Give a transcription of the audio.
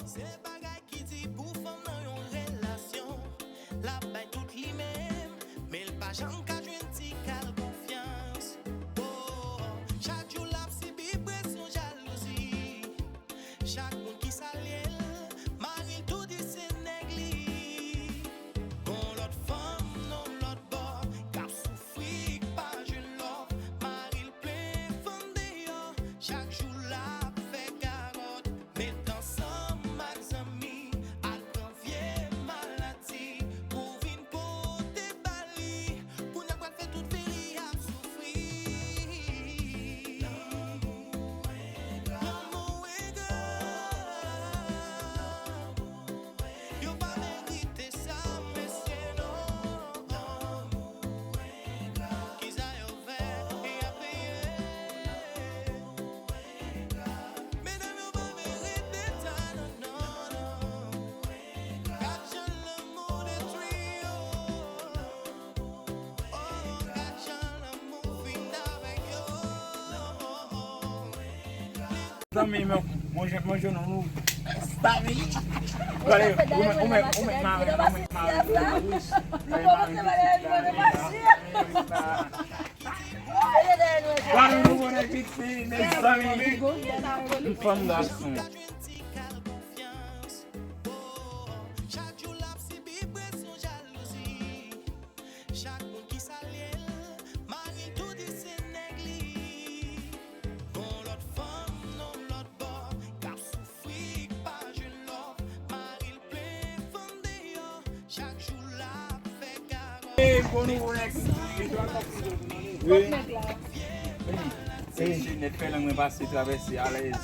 C'est bagay qui dit pour femme dans une relation. La baille toute lui-même, mais le pas jamais qu'à jouer un petit cal confiance. Oh, chaque jour la psy pression jalousie. Chaque monde qui s'allie, Marie tout dit c'est négli. Bon l'autre femme, non l'autre bord, car souffrir pas je l'offre. Marie le plein fondé, chaque jour la fait carotte. Mais ensemble, ma amis, à confier maladie. Pour vine pour tes balis, pour ne pas faire toute félie à souffrir. L'amour est grave. Yo pas mérité ça, messieurs, non. Qui ça yo fait et a payé. Mesdames, yo pas mérité ça, non, non. Gâche l'amour détruit, oh, gâche l'amour fin avec yo. Também, meu não está aí. Valeu, Chaque jour la psy pression jalousie. Chaque monde qui s'allie, Marie tout dit c'est négli. Bon l'autre femme, non l'autre bord, car souffrir pas je l'offre. Marie le plein fondé, chaque jour la fait carotte. Net fait là, moi passer traverser à l'aise.